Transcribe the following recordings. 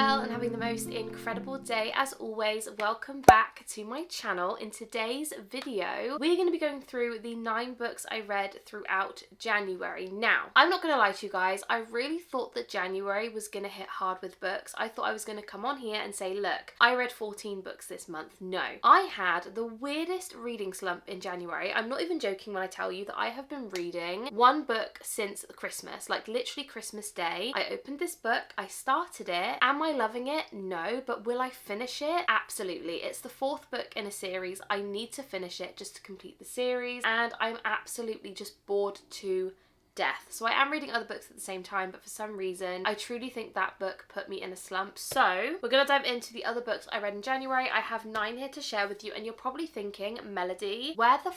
well and having the most incredible day as always. Welcome back to my channel. In today's video, we're going to be going through the 9 books I read throughout January. Now, I'm not going to lie to you guys, I really thought that January was going to hit hard with books. I thought I was going to come on here and say, look, I read 14 books this month. No, I had the weirdest reading slump in January. I'm not even joking when I tell you that I have been reading one book since Christmas, like literally Christmas Day. I opened this book, I started it. Am I loving it? No, but will I finish it? Absolutely. It's the 4th book in a series. I need to finish it just to complete the series, and I'm absolutely just bored to death. So I am reading other books at the same time, but for some reason I truly think that book put me in a slump. So we're gonna dive into the other books I read in January. I have 9 here to share with you, and you're probably thinking, Melody, where the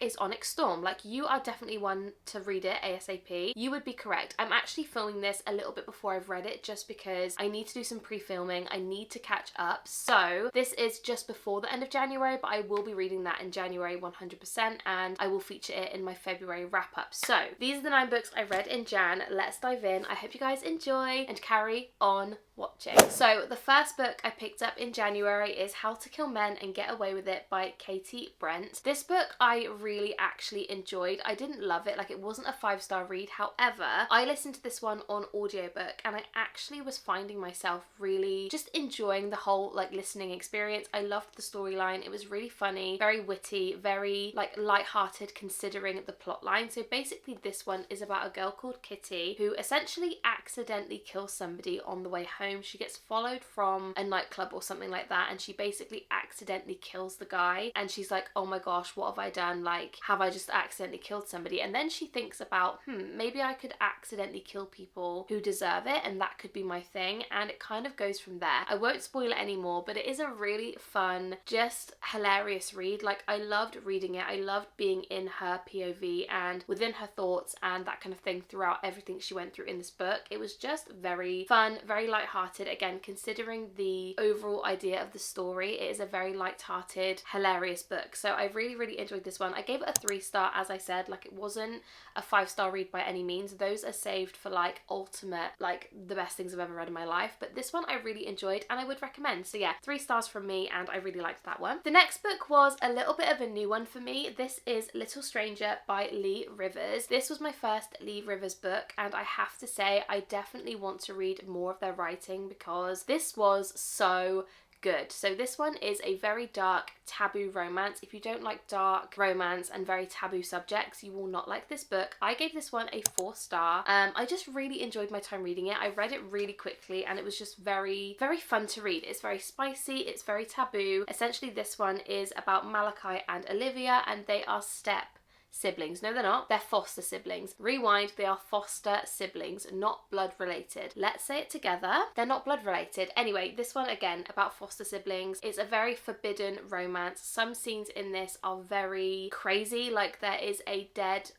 is Onyx Storm? Like, you are definitely one to read it ASAP. You would be correct. I'm actually filming this a little bit before I've read it just because I need to do some pre-filming. I need to catch up. So this is just before the end of January, but I will be reading that in January 100%, and I will feature it in my February wrap-up. So these are the 9 books I read in Jan. Let's dive in. I hope you guys enjoy and carry on watching. So the first book I picked up in January is How to Kill Men and Get Away with It by Katie Brent. This book I really actually enjoyed. I didn't love it, like it wasn't a 5-star read. However, I listened to this one on audiobook and I actually was finding myself really just enjoying the whole like listening experience. I loved the storyline. It was really funny, very witty, very like light-hearted considering the plot line. So basically this one is about a girl called Kitty who essentially accidentally kills somebody on the way home. She gets followed from a nightclub or something like that, and she basically accidentally kills the guy, and she's like, oh my gosh, what have I done? Like, have I just accidentally killed somebody? And then she thinks about, maybe I could accidentally kill people who deserve it, and that could be my thing, and it kind of goes from there. I won't spoil it anymore, but it is a really fun, just hilarious read. Like, I loved reading it. I loved being in her POV and within her thoughts and that kind of thing throughout everything she went through in this book. It was just very fun, very lighthearted. Again, considering the overall idea of the story, it is a very lighthearted, hilarious book. So I really enjoyed this one. I gave it a 3-star, as I said. Like, it wasn't a 5-star read by any means. Those are saved for like ultimate, like the best things I've ever read in my life. But this one I really enjoyed and I would recommend. So yeah, 3 stars from me, and I really liked that one. The next book was a little bit of a new one for me. This is Little Stranger by Lee Rivers. This was my first Lee Rivers book, and I have to say I definitely want to read more of their writing because this was so good. So this one is a very dark, taboo romance. If you don't like dark romance and very taboo subjects, you will not like this book. I gave this one a 4-star. I just really enjoyed my time reading it. I read it really quickly and it was just very fun to read. It's very spicy, it's very taboo. Essentially this one is about Malachi and Olivia, and they are step siblings. No, they're not. They're foster siblings. Rewind, they are foster siblings, not blood related. Let's say it together. They're not blood related. Anyway, this one again about foster siblings. It's a very forbidden romance. Some scenes in this are very crazy. Like, there is a dead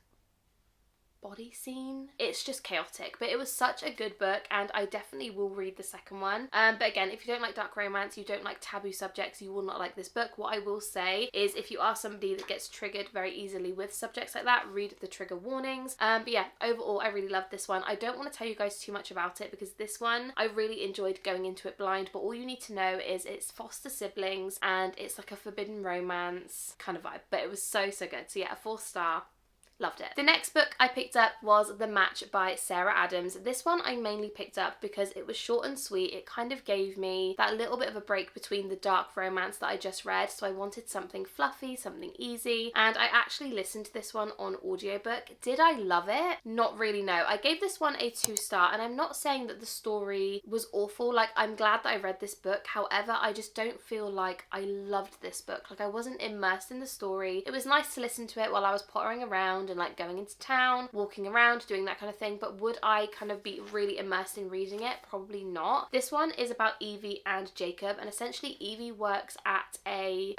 body scene. It's just chaotic, but it was such a good book and I definitely will read the second one. But again, if you don't like dark romance, you don't like taboo subjects, you will not like this book. What I will say is if you are somebody that gets triggered very easily with subjects like that, read the trigger warnings. But yeah, overall I really loved this one. I don't want to tell you guys too much about it because this one I really enjoyed going into it blind, but all you need to know is it's foster siblings and it's like a forbidden romance kind of vibe, but it was so good. So yeah, a 4-star. Loved it. The next book I picked up was The Match by Sarah Adams. This one I mainly picked up because it was short and sweet. It kind of gave me that little bit of a break between the dark romance that I just read, so I wanted something fluffy, something easy, and I actually listened to this one on audiobook. Did I love it? Not really, no. I gave this one a 2-star, and I'm not saying that the story was awful. Like, I'm glad that I read this book. However, I just don't feel like I loved this book. Like, I wasn't immersed in the story. It was nice to listen to it while I was pottering around and like going into town, walking around, doing that kind of thing, but would I kind of be really immersed in reading it? Probably not. This one is about Evie and Jacob, and essentially Evie works at a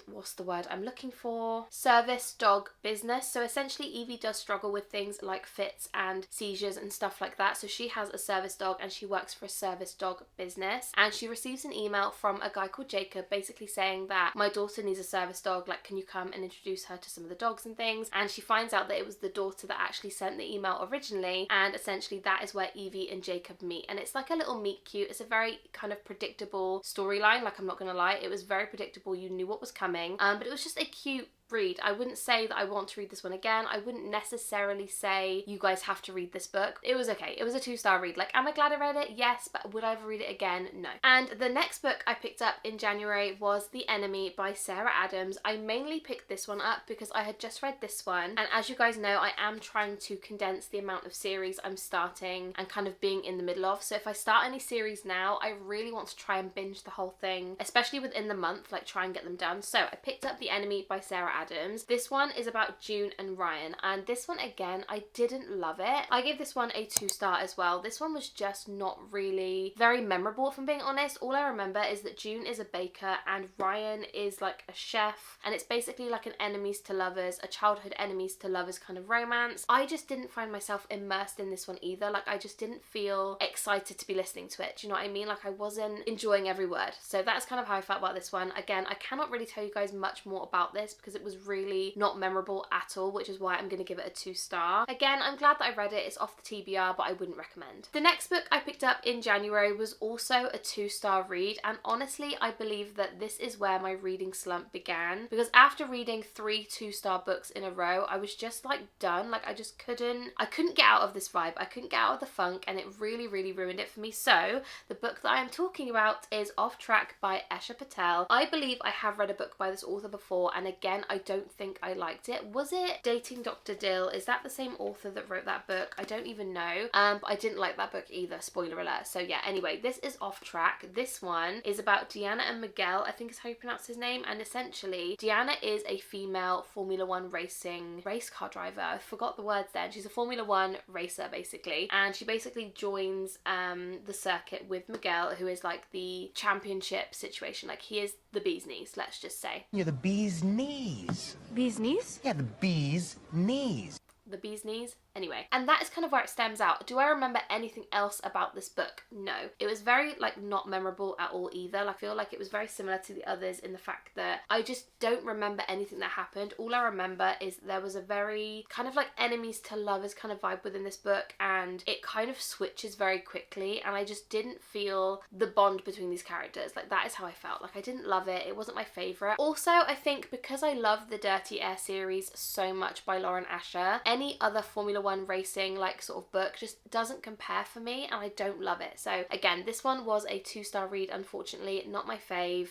what's the word I'm looking for? Service dog business. So essentially Evie does struggle with things like fits and seizures and stuff like that. So she has a service dog and she works for a service dog business, and she receives an email from a guy called Jacob basically saying that my daughter needs a service dog, like can you come and introduce her to some of the dogs and things. And she finds finds out that it was the daughter that actually sent the email originally, and essentially that is where Evie and Jacob meet. And it's like a little meet cute. It's a very kind of predictable storyline, like I'm not gonna lie, it was very predictable, you knew what was coming, but it was just a cute read. I wouldn't say that I want to read this one again. I wouldn't necessarily say you guys have to read this book. It was okay. It was a 2-star read. Like, am I glad I read it? Yes, but would I ever read it again? No. And the next book I picked up in January was The Enemy by Sarah Adams. I mainly picked this one up because I had just read this one, and as you guys know, I am trying to condense the amount of series I'm starting and kind of being in the middle of. So if I start any series now, I really want to try and binge the whole thing, especially within the month, like try and get them done. So I picked up The Enemy by Sarah Adams. This one is about June and Ryan, and this one again, I didn't love it. I gave this one a 2-star as well. This one was just not really very memorable, if I'm being honest. All I remember is that June is a baker and Ryan is like a chef, and it's basically like an enemies to lovers, a childhood enemies to lovers kind of romance. I just didn't find myself immersed in this one either. Like, I just didn't feel excited to be listening to it. Do you know what I mean? Like, I wasn't enjoying every word. So that's kind of how I felt about this one. Again, I cannot really tell you guys much more about this because it was really not memorable at all, which is why I'm going to give it a 2-star. Again, I'm glad that I read it. It's off the TBR, but I wouldn't recommend. The next book I picked up in January was also a 2-star read, and honestly, I believe that this is where my reading slump began, because after reading 3 2-star books in a row, I was just like done. Like, I couldn't get out of this vibe. I couldn't get out of the funk, and it really, really ruined it for me. So the book that I am talking about is Off Track by Esha Patel. I believe I have read a book by this author before, and again, I don't think I liked it. Was it Dating Dr. Dill? Is that the same author that wrote that book? I don't even know. But I didn't like that book either, spoiler alert. So yeah, anyway, this is Off Track. This one is about Deanna and Miguel, I think is how you pronounce his name, and essentially Deanna is a female Formula 1 racing race car driver. I forgot the words then. She's a Formula 1 racer basically, and she basically joins the circuit with Miguel, who is like the championship situation. Like, he is the bee's knees, let's just say. You're the bee's knees. Bee's knees? Yeah, the bee's knees. The bee's knees? Anyway, and that is kind of where it stems out. Do I remember anything else about this book? No. It was very, like, not memorable at all either. Like, I feel like it was very similar to the others in the fact that I just don't remember anything that happened. All I remember is there was a very kind of like enemies to lovers kind of vibe within this book, and it kind of switches very quickly, and I just didn't feel the bond between these characters. Like, that is how I felt. Like, I didn't love it. It wasn't my favourite. Also, I think because I love the Dirty Air series so much by Lauren Asher, any other Formula 1 racing like sort of book just doesn't compare for me, and I don't love it. So again, this one was a 2-star read, unfortunately, not my fave.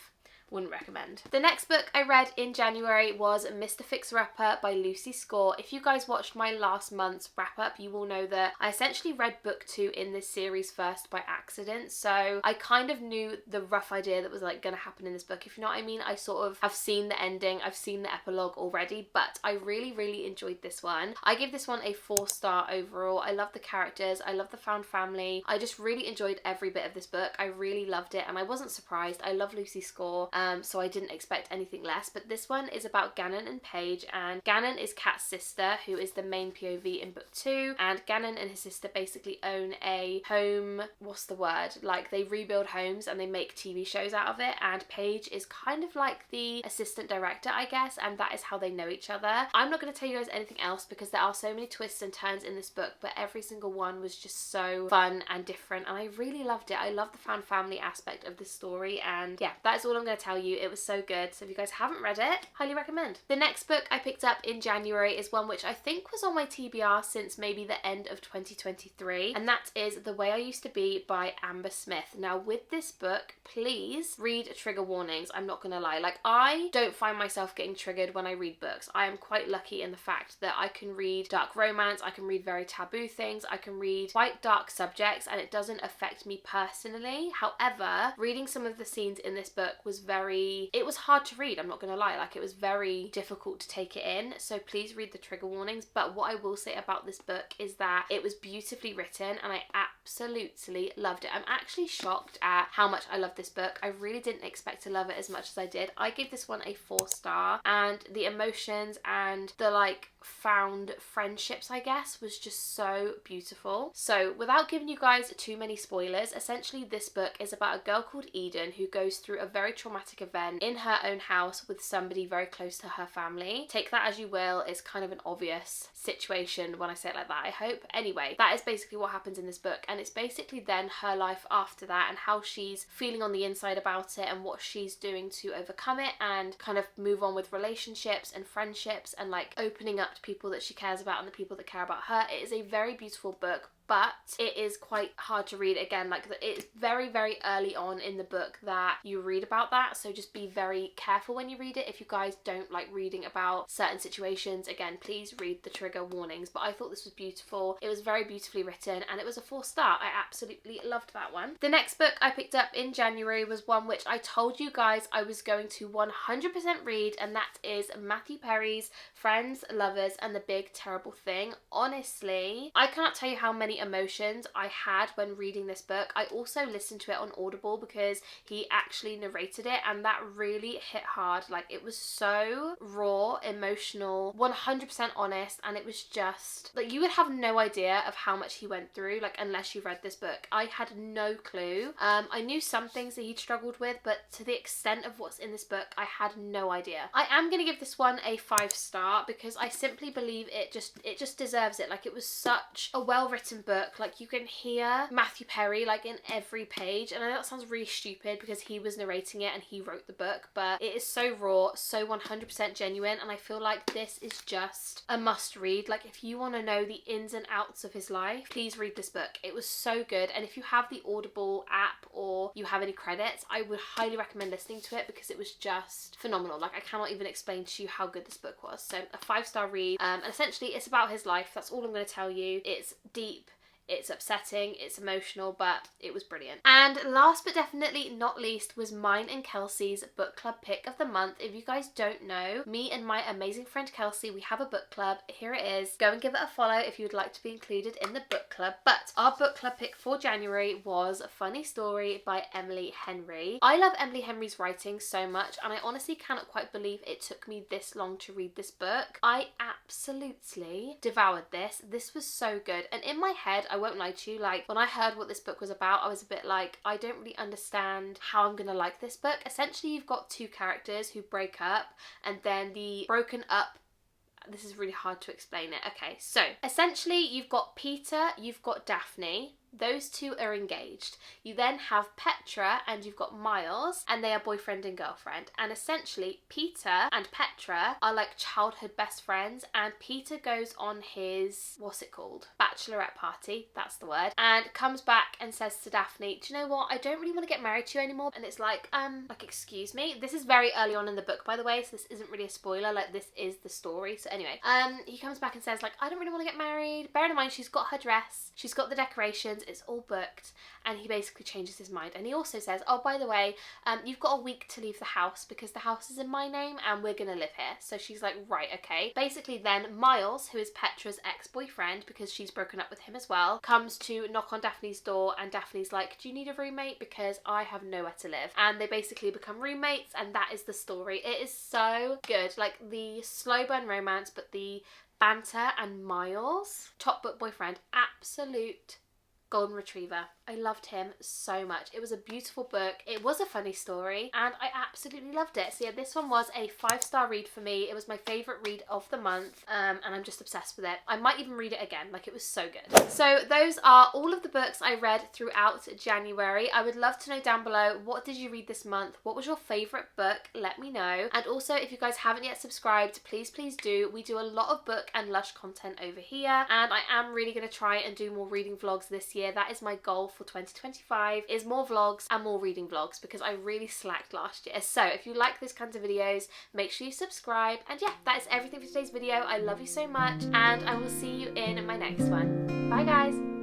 Wouldn't recommend. The next book I read in January was Mr. Fixer-Upper by Lucy Score. If you guys watched my last month's wrap-up, you will know that I essentially read book 2 in this series first by accident, so I kind of knew the rough idea that was like gonna happen in this book, if you know what I mean. I sort of have seen the ending, I've seen the epilogue already, but I really, really enjoyed this one. I give this one a 4-star overall. I love the characters, I love the found family. I just really enjoyed every bit of this book. I really loved it, and I wasn't surprised. I love Lucy Score. So I didn't expect anything less. But this one is about Gannon and Paige, and Gannon is Kat's sister, who is the main POV in book 2, and Gannon and his sister basically own a home, what's the word, like they rebuild homes and they make TV shows out of it, and Paige is kind of like the assistant director, I guess, and that is how they know each other. I'm not going to tell you guys anything else because there are so many twists and turns in this book, but every single one was just so fun and different, and I really loved it. I love the found family aspect of this story, and yeah, that is all I'm going to tell you. It was so good. So if you guys haven't read it, highly recommend. The next book I picked up in January is one which I think was on my TBR since maybe the end of 2023, and that is The Way I Used to Be by Amber Smith. Now with this book, please read trigger warnings. I'm not gonna lie, like, I don't find myself getting triggered when I read books. I am quite lucky in the fact that I can read dark romance, I can read very taboo things, I can read quite dark subjects, and it doesn't affect me personally. However, reading some of the scenes in this book was it was hard to read, I'm not gonna lie. Like, it was very difficult to take it in, so please read the trigger warnings. But what I will say about this book is that it was beautifully written, and I absolutely loved it. I'm actually shocked at how much I love this book. I really didn't expect to love it as much as I did. I gave this one a 4-star, and the emotions and the like found friendships, I guess, was just so beautiful. So without giving you guys too many spoilers, essentially this book is about a girl called Eden who goes through a very traumatic event in her own house with somebody very close to her family. Take that as you will, it's kind of an obvious situation when I say it like that, I hope. Anyway, that is basically what happens in this book, and it's basically then her life after that and how she's feeling on the inside about it and what she's doing to overcome it and kind of move on with relationships and friendships and like opening up to people that she cares about and the people that care about her. It is a very beautiful book, but it is quite hard to read. Again, like it's very, very early on in the book that you read about that, so just be very careful when you read it. If you guys don't like reading about certain situations, again, please read the trigger warnings. But I thought this was beautiful. It was very beautifully written, and it was a 4-star. I absolutely loved that one. The next book I picked up in January was one which I told you guys I was going to 100% read, and that is Matthew Perry's Friends, Lovers, and the Big Terrible Thing. Honestly, I cannot tell you how many emotions I had when reading this book. I also listened to it on Audible because he actually narrated it, and that really hit hard. Like, it was so raw, emotional, 100% honest, and it was just like you would have no idea of how much he went through, like, unless you read this book. I had no clue. I knew some things that he'd struggled with, but to the extent of what's in this book, I had no idea. I am going to give this one a 5-star because I simply believe it just deserves it. Like, it was such a well-written book. Like, you can hear Matthew Perry like in every page, and I know that sounds really stupid because he was narrating it and he wrote the book, but it is so raw, so 100% genuine, and I feel like this is just a must read. Like, if you want to know the ins and outs of his life, please read this book. It was so good, and if you have the Audible app or you have any credits, I would highly recommend listening to it because it was just phenomenal. Like, I cannot even explain to you how good this book was. So a 5-star read, and essentially it's about his life. That's all I'm going to tell you. It's deep, it's upsetting, it's emotional, but it was brilliant. And last but definitely not least was mine and Kelsey's book club pick of the month. If you guys don't know, me and my amazing friend Kelsey, we have a book club. Here it is. Go and give it a follow if you would like to be included in the book club. But our book club pick for January was Funny Story by Emily Henry. I love Emily Henry's writing so much, and I honestly cannot quite believe it took me this long to read this book. I absolutely devoured this. This was so good, and in my head, I won't lie to you, like, when I heard what this book was about, I was a bit like, I don't really understand how I'm gonna like this book. Essentially, you've got two characters who break up, and then the broken up, this is really hard to explain it. Okay, so essentially you've got Peter, you've got Daphne. Those two are engaged. You then have Petra and you've got Miles, and they are boyfriend and girlfriend. And essentially Peter and Petra are like childhood best friends, and Peter goes on his, what's it called? Bachelorette party, that's the word, and comes back and says to Daphne, do you know what? I don't really want to get married to you anymore. And it's like excuse me. This is very early on in the book, by the way, so this isn't really a spoiler. Like, this is the story. So anyway, he comes back and says, like, I don't really want to get married. Bearing in mind, she's got her dress, she's got the decorations, it's all booked, and he basically changes his mind. And he also says, oh, by the way, you've got a week to leave the house because the house is in my name and we're gonna live here. So she's like, right, okay. Basically then Miles, who is Petra's ex-boyfriend because she's broken up with him as well, comes to knock on Daphne's door, and Daphne's like, do you need a roommate? Because I have nowhere to live. And they basically become roommates, and that is the story. It is so good. Like, the slow burn romance, but the banter, and Miles, top book boyfriend, absolute golden retriever. I loved him so much. It was a beautiful book. It was a funny story, and I absolutely loved it. So yeah, this one was a 5-star read for me. It was my favourite read of the month, and I'm just obsessed with it. I might even read it again. Like, it was so good. So those are all of the books I read throughout January. I would love to know down below, what did you read this month? What was your favourite book? Let me know. And also, if you guys haven't yet subscribed, please do. We do a lot of book and Lush content over here, and I am really going to try and do more reading vlogs this year. That is my goal for 2025, is more vlogs and more reading vlogs, because I really slacked last year. So if you like those kinds of videos, make sure you subscribe. And yeah, that is everything for today's video. I love you so much, and I will see you in my next one. Bye guys.